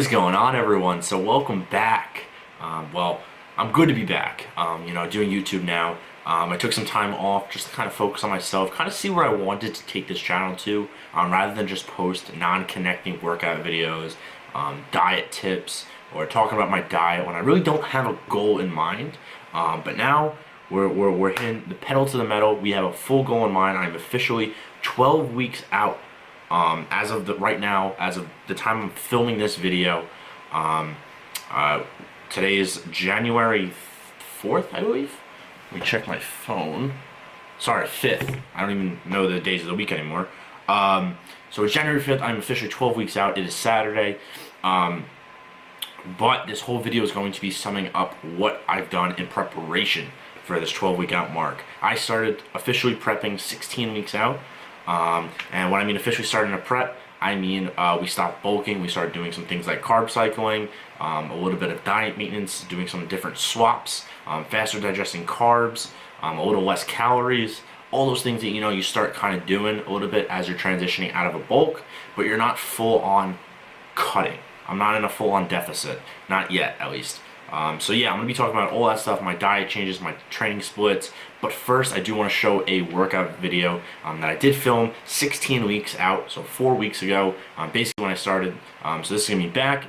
What's going on, everyone? So welcome back. Well, I'm good to be back. Doing YouTube now. I took some time off just to kind of focus on myself, kind of see where I wanted to take this channel to, rather than just post non-connecting workout videos, diet tips, or talking about my diet when I really don't have a goal in mind. But now we're hitting the pedal to the metal. We have a full goal in mind. I'm officially 12 weeks out. As of the time I'm filming this video. Today is January 4th, I believe. Let me check my phone. Sorry, 5th. I don't even know the days of the week anymore. So it's January 5th. I'm officially 12 weeks out. It is Saturday. But this whole video is going to be summing up what I've done in preparation for this 12-week out mark. I started officially prepping 16 weeks out. And when I mean officially starting to prep, I mean we stopped bulking, we started doing some things like carb cycling, a little bit of diet maintenance, doing some different swaps, faster digesting carbs, a little less calories, all those things that you start kind of doing a little bit as you're transitioning out of a bulk, but you're not full on cutting. I'm not in a full on deficit, not yet at least. So yeah, I'm going to be talking about all that stuff, my diet changes, my training splits, but first I do want to show a workout video that I did film 16 weeks out, so 4 weeks ago, basically when I started. So this is going to be back,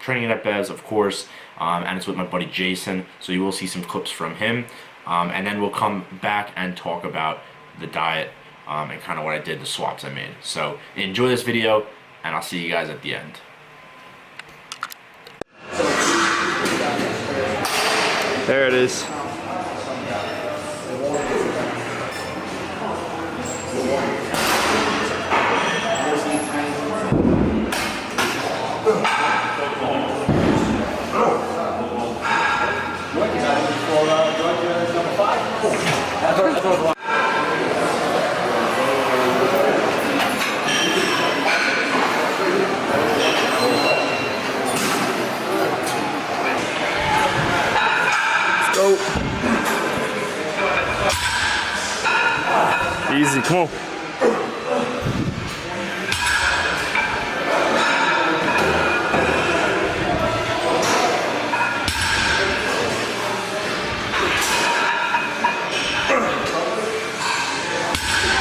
training at Bevs, of course, and it's with my buddy Jason, so you will see some clips from him, and then we'll come back and talk about the diet and kind of what I did, the swaps I made. So enjoy this video, and I'll see you guys at the end. There it is. Easy, come on.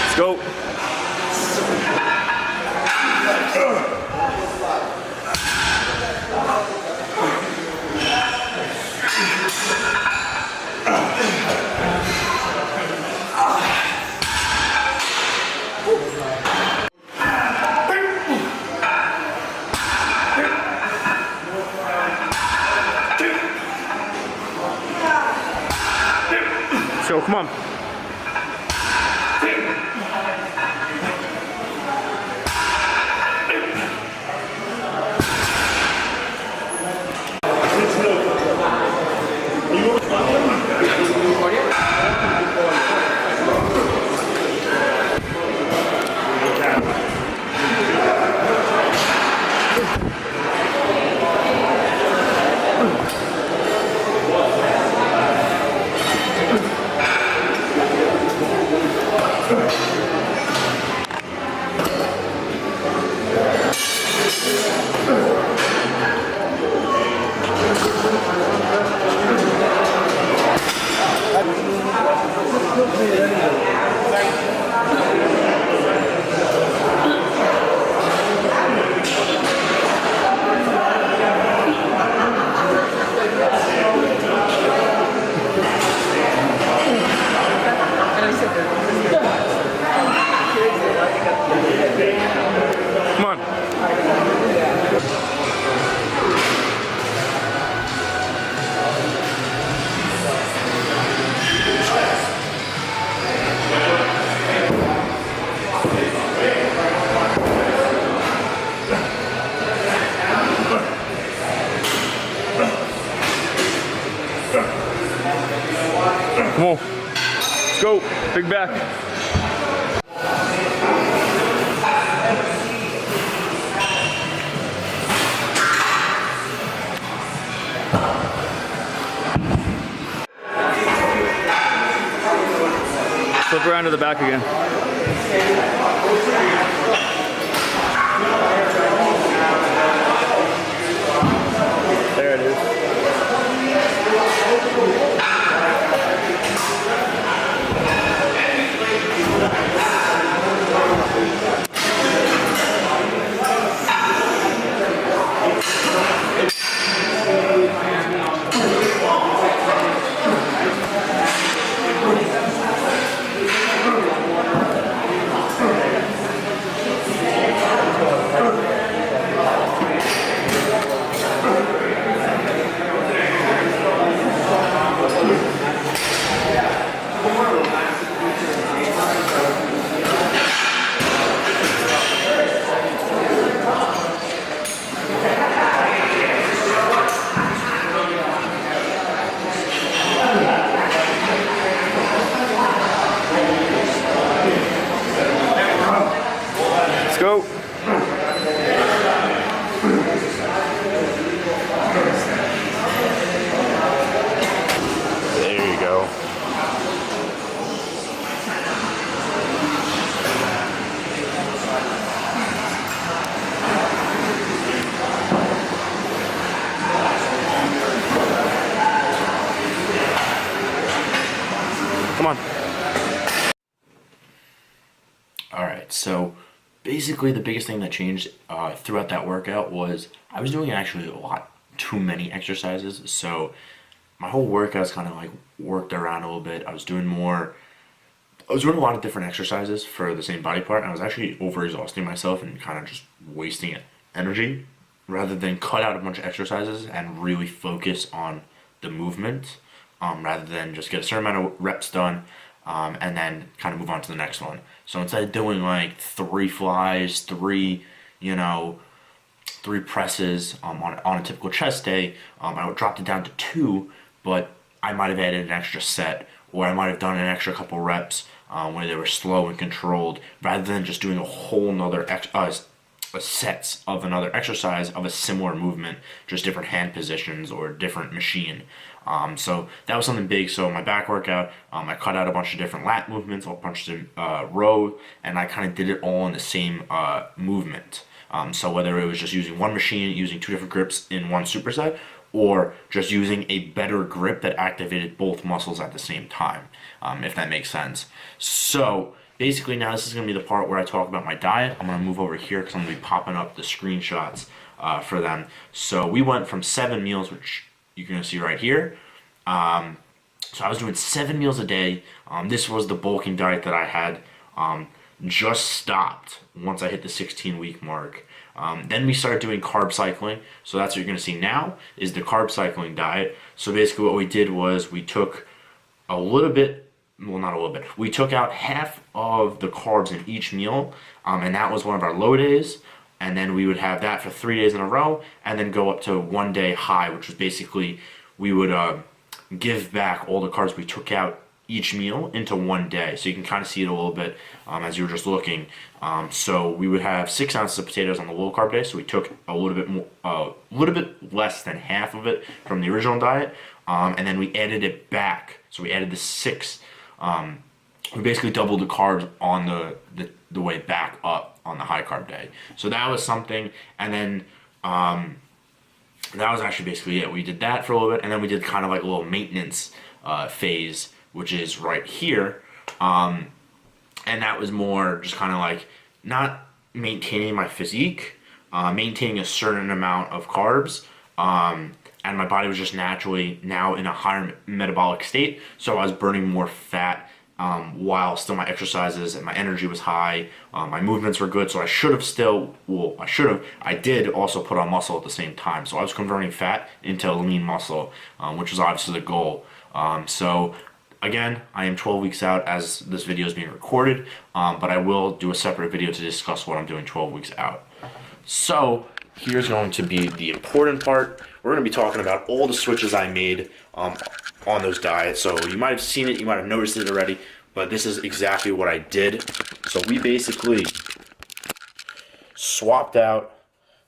Let's go. So come on. Come on. Come on. Let's go. Big back. Flip around to the back again. basically the biggest thing that changed throughout that workout was I was doing actually a lot too many exercises. So my whole workout's kind of like worked around a little bit. I was doing a lot of different exercises for the same body part, and I was actually overexhausting myself and kind of just wasting energy rather than cut out a bunch of exercises and really focus on the movement, rather than just get a certain amount of reps done, and then kind of move on to the next one. So instead of doing like 3 flies, three presses on a typical chest day, I would drop it down to 2, but I might have added an extra set, or I might have done an extra couple reps where they were slow and controlled, rather than just doing a whole nother sets of another exercise of a similar movement, just different hand positions or different machine. So that was something big. So my back workout, I cut out a bunch of different lat movements, a bunch of row, and I kind of did it all in the same movement. So whether it was just using one machine, using 2 different grips in one superset, or just using a better grip that activated both muscles at the same time, if that makes sense. So basically now this is going to be the part where I talk about my diet. I'm going to move over here because I'm going to be popping up the screenshots for them. So we went from 7 meals, which you're going to see right here. So I was doing 7 meals a day. This was the bulking diet that I had just stopped once I hit the 16-week mark. Then we started doing carb cycling. So that's what you're going to see now is the carb cycling diet. So basically what we did was we took a little bit, well, not a little bit, we took out half of the carbs in each meal, and that was one of our low days. And then we would have that for 3 days in a row, and then go up to 1 day high, which was basically we would give back all the carbs we took out each meal into 1 day. So you can kind of see it a little bit as you were just looking. So we would have 6 ounces of potatoes on the low carb day. So we took a little bit more, a little bit less than half of it from the original diet, and then we added it back. So we added the 6. We basically doubled the carbs on the way back up on the high carb day. So that was something, and then that was actually basically it. We did that for a little bit, and then we did kind of like a little maintenance phase, which is right here. And that was more just kind of like not maintaining my physique, maintaining a certain amount of carbs, and my body was just naturally now in a higher metabolic state, so I was burning more fat while still my exercises and my energy was high. My movements were good, so I did also put on muscle at the same time. So I was converting fat into lean muscle, which was obviously the goal. So again, I am 12 weeks out as this video is being recorded, but I will do a separate video to discuss what I'm doing 12 weeks out. So here's going to be the important part. We're going to be talking about all the switches I made on those diets. So you might have seen it, you might have noticed it already, but this is exactly what I did. So we basically swapped out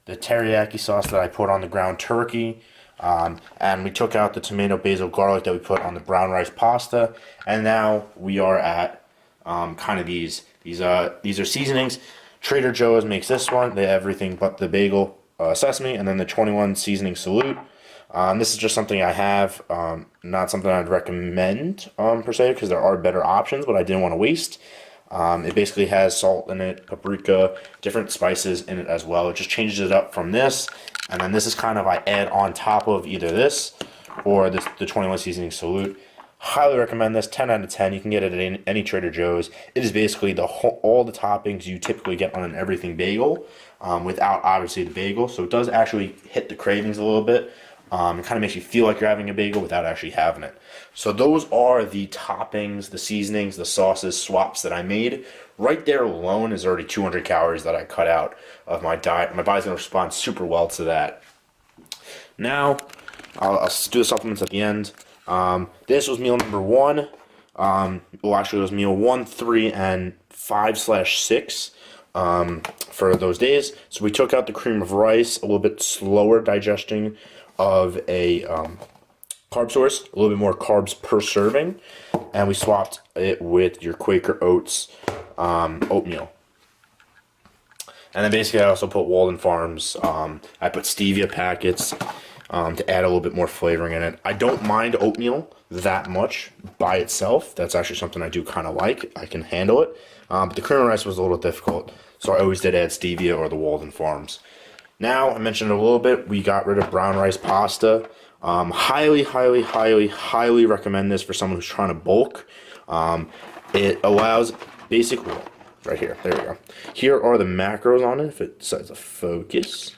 the teriyaki sauce that I put on the ground turkey, and we took out the tomato, basil, garlic that we put on the brown rice pasta, and now we are at kind of these are seasonings. Trader Joe's makes this one. They have everything but the bagel sesame, and then the 21 seasoning salute. This is just something I have, not something I'd recommend per se, because there are better options, but I didn't want to waste. It basically has salt in it, paprika, different spices in it as well. It just changes it up from this, and then this is kind of I add on top of either this or the 21 seasoning salute. Highly recommend this. 10 out of 10. You can get it at any Trader Joe's. It is basically all the toppings you typically get on an everything bagel, without obviously the bagel. So it does actually hit the cravings a little bit. It kind of makes you feel like you're having a bagel without actually having it. So those are the toppings, the seasonings, the sauces, swaps that I made. Right there alone is already 200 calories that I cut out of my diet. My body's going to respond super well to that. Now, I'll do the supplements at the end. This was meal number 1. Well, actually, it was meal 1, 3, and 5/6 for those days. So we took out the cream of rice, a little bit slower digesting of a carb source, a little bit more carbs per serving, and we swapped it with your Quaker Oats oatmeal. And then basically I also put Walden Farms, I put stevia packets to add a little bit more flavoring in it. I don't mind oatmeal that much by itself. That's actually something I do kind of like. I can handle it. But the cream of rice was a little difficult. So I always did add stevia or the Walden Farms. Now, I mentioned it a little bit, we got rid of brown rice pasta. Highly, highly, highly, highly recommend this for someone who's trying to bulk. It allows basically, right here, there we go. Here are the macros on it, if it says a focus.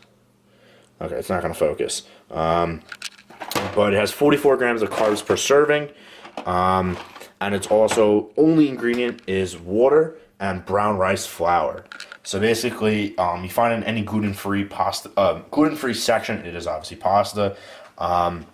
Okay, it's not going to focus. But it has 44 grams of carbs per serving. And it's also, only ingredient is water and brown rice flour. So basically, you find in any gluten-free pasta, gluten-free section, it is obviously pasta. And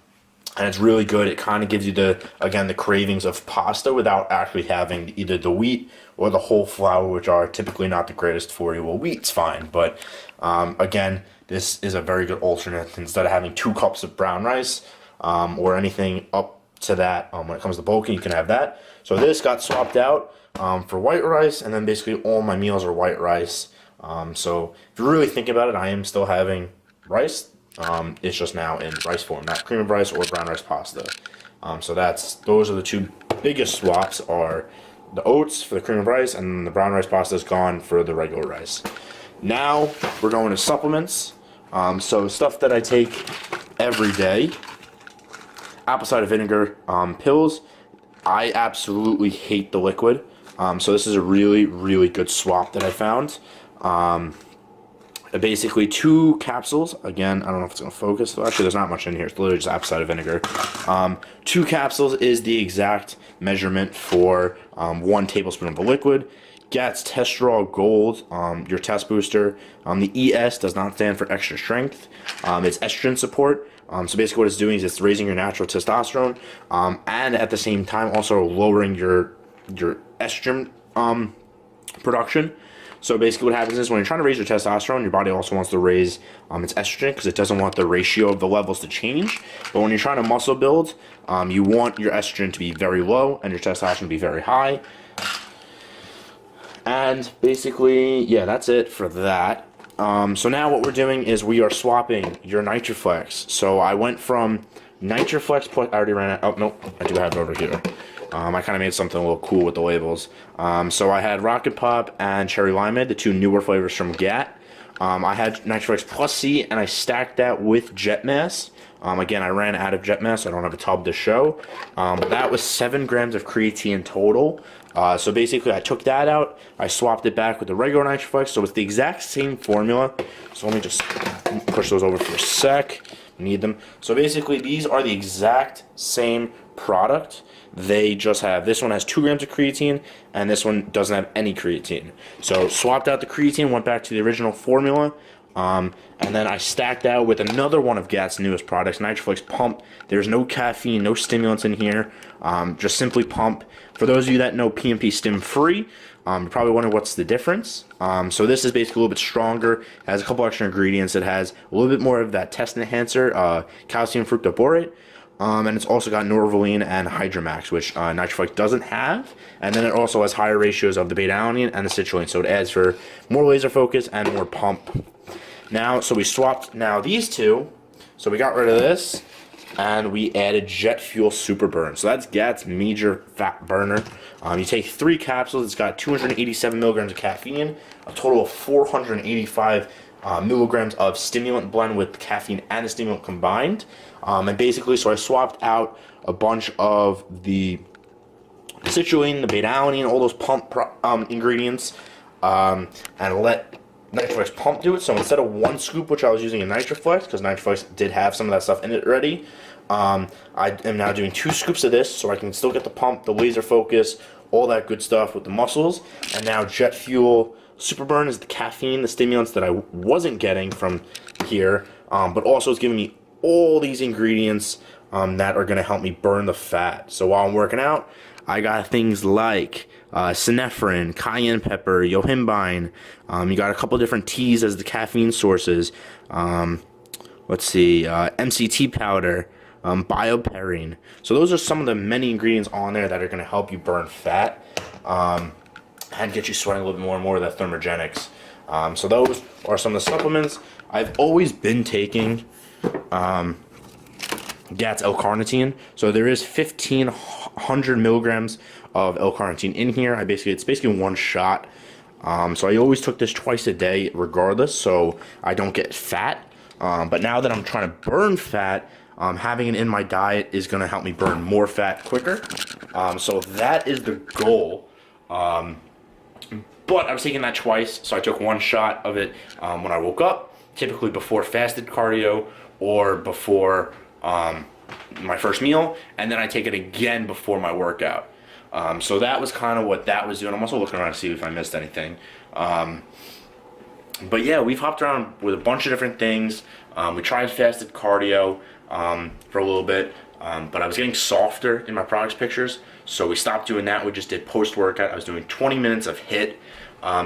it's really good. It kind of gives you the cravings of pasta without actually having either the wheat or the whole flour, which are typically not the greatest for you. Well, wheat's fine, but again, this is a very good alternate. Instead of having 2 cups of brown rice or anything up to that, when it comes to bulking, you can have that. So this got swapped out for white rice, and then basically all my meals are white rice. So if you really think about it, I am still having rice. It's just now in rice form, not cream of rice or brown rice pasta. So those are the 2 biggest swaps, are the oats for the cream of rice, and the brown rice pasta is gone for the regular rice. Now we're going to supplements. So stuff that I take every day. Apple cider vinegar pills. I absolutely hate the liquid. So this is a really, really good swap that I found. Basically 2 capsules. Again, I don't know if it's going to focus. Actually, there's not much in here. It's literally just apple cider vinegar. 2 capsules is the exact measurement for 1 tablespoon of the liquid. GATS Testosterone Gold, your test booster. The ES does not stand for extra strength. It's estrogen support. So basically what it's doing is it's raising your natural testosterone, and at the same time also lowering your estrogen production. So basically what happens is when you're trying to raise your testosterone, your body also wants to raise its estrogen because it doesn't want the ratio of the levels to change. But when you're trying to muscle build, you want your estrogen to be very low and your testosterone to be very high. And basically, yeah, that's it for that. So now what we're doing is we are swapping your NitroFlex. So I went from NitroFlex plus, I already ran out. Oh, nope, I do have it over here. I kind of made something a little cool with the labels. So I had Rocket Pop and Cherry Limeade, the 2 newer flavors from GAT. I had NitroFlex Plus C, and I stacked that with Jet Mass. Again, I ran out of Jet Mass, so I don't have a tub to show. But that was 7 grams of creatine total. So basically, I took that out. I swapped it back with the regular NitroFlex, so it's the exact same formula. So let me just push those over for a sec. Need them. So basically, these are the exact same product. They just have, this one has 2 grams of creatine, and this one doesn't have any creatine. So swapped out the creatine, went back to the original formula, and then I stacked out with another one of GAT's newest products, NitroFlex Pump. There's no caffeine, no stimulants in here, just simply pump. For those of you that know PMP Stim Free, you're probably wondering what's the difference. So this is basically a little bit stronger. It has a couple extra ingredients. It has a little bit more of that test enhancer, calcium fructoborate. And it's also got Norvaline and Hydromax, which NitroFlex doesn't have. And then it also has higher ratios of the beta-alanine and the citrulline, so it adds for more laser focus and more pump. Now, so we swapped now these 2. So we got rid of this, and we added Jet Fuel Super Burn. So that's GAT's major fat burner. You take 3 capsules. It's got 287 milligrams of caffeine, a total of 485 milligrams of stimulant blend with caffeine and the stimulant combined. And basically, so I swapped out a bunch of the citrulline, the beta-alanine, all those pump ingredients, and let NitroFlex Pump do it. So instead of 1 scoop, which I was using in NitroFlex, because NitroFlex did have some of that stuff in it already, I am now doing 2 scoops of this, so I can still get the pump, the laser focus, all that good stuff with the muscles. And now Jet Fuel Super Burn is the caffeine, the stimulants that I wasn't getting from here, but also it's giving me all these ingredients that are going to help me burn the fat. So while I'm working out, I got things like synephrine, cayenne pepper, yohimbine. You got a couple different teas as the caffeine sources. Let's see, MCT powder, bioperine. So those are some of the many ingredients on there that are going to help you burn fat and get you sweating a little bit more and more of that thermogenics. So those are some of the supplements. I've always been taking GAT's L-carnitine. So there is 1,500 milligrams of L-carnitine in here. It's basically 1 shot. So I always took this twice a day regardless, so I don't get fat. But now that I'm trying to burn fat, having it in my diet is going to help me burn more fat quicker. So that is the goal. But I was taking that twice, so I took one shot of it when I woke up, typically before fasted cardio or before my first meal, and then I take it again before my workout. So that was kind of what that was doing. I'm also looking around to see if I missed anything. But yeah, we've hopped around with a bunch of different things. We tried fasted cardio for a little bit, but I was getting softer in my progress pictures, so we stopped doing that. We just did post-workout. I was doing 20 minutes of HIIT.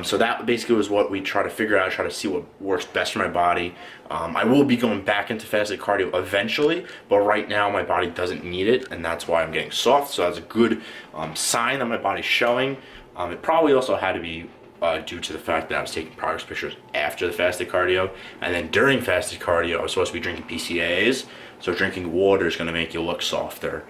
So that basically was what we try to figure out, try to see what works best for my body. I will be going back into fasted cardio eventually, but right now my body doesn't need it, and that's why I'm getting soft. So that's a good sign that my body's showing. It probably also had to be due to the fact that I was taking progress pictures after the fasted cardio, and then during fasted cardio I was supposed to be drinking BCAAs, so drinking water is going to make you look softer.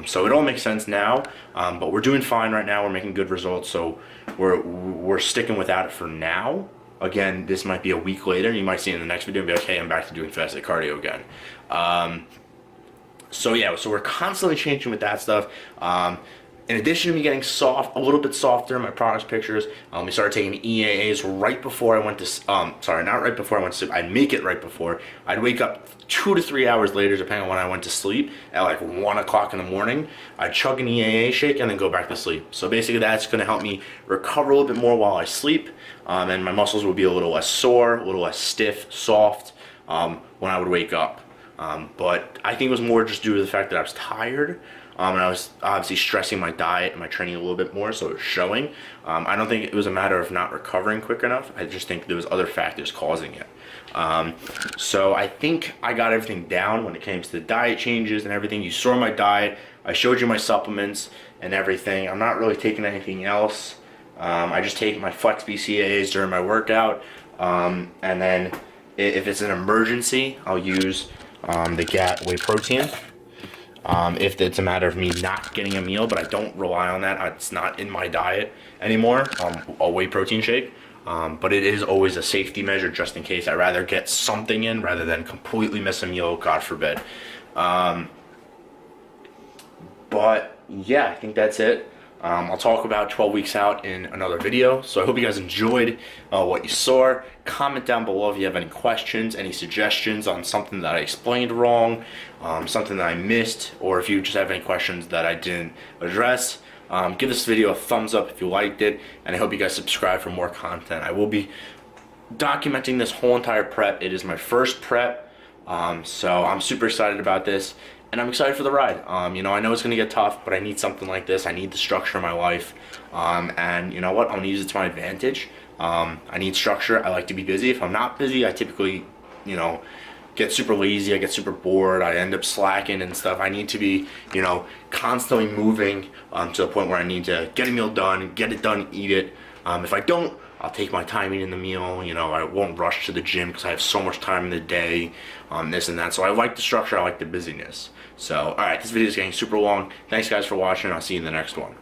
So it all makes sense now, but we're doing fine right now. We're making good results, so we're sticking without it for now. Again, this might be a week later. You might see in the next video and be like, hey, I'm back to doing fasted cardio again. So yeah, so we're constantly changing with that stuff. In addition to me getting soft, a little bit softer in my progress pictures, we started taking EAAs right before I went to, sorry, not right before I went to sleep. I'd make it right before. I'd wake up 2 to 3 hours later, depending on when I went to sleep, at like 1 o'clock in the morning. I'd chug an EAA shake and then go back to sleep. So basically that's going to help me recover a little bit more while I sleep, and my muscles will be a little less sore, a little less stiff, soft, when I would wake up. But I think it was more just due to the fact that I was tired. And I was obviously stressing my diet and my training a little bit more, so it was showing. I don't think it was a matter of not recovering quick enough. I just think there was other factors causing it. So I think I got everything down when it came to the diet changes and everything. You saw my diet. I showed you my supplements and everything. I'm not really taking anything else. I just take my Flex BCAAs during my workout. And then if it's an emergency, I'll use the GAT whey protein. If it's a matter of me not getting a meal, but I don't rely on that. It's not in my diet anymore, a whey protein shake. But it is always a safety measure just in case. I'd rather get something in rather than completely miss a meal, God forbid. But yeah, I think that's it. I'll talk about 12 weeks out in another video. So I hope you guys enjoyed what you saw. Comment down below if you have any questions, any suggestions on something that I explained wrong, something that I missed, or if you just have any questions that I didn't address. Give this video a thumbs up if you liked it, and I hope you guys subscribe for more content. I will be documenting this whole entire prep. It is my first prep, so I'm super excited about this. And I'm excited for the ride. You know, I know it's gonna get tough, but I need something like this. I need the structure in my life. And you know what? I'm gonna use it to my advantage. I need structure. I like to be busy. If I'm not busy, I typically, you know, get super lazy. I get super bored. I end up slacking and stuff. I need to be, you know, constantly moving to the point where I need to get a meal done, get it done, eat it. If I don't, I'll take my time eating the meal. You know, I won't rush to the gym because I have so much time in the day, this and that. So I like the structure. I like the busyness. So, all right, this video is getting super long. Thanks, guys, for watching. I'll see you in the next one.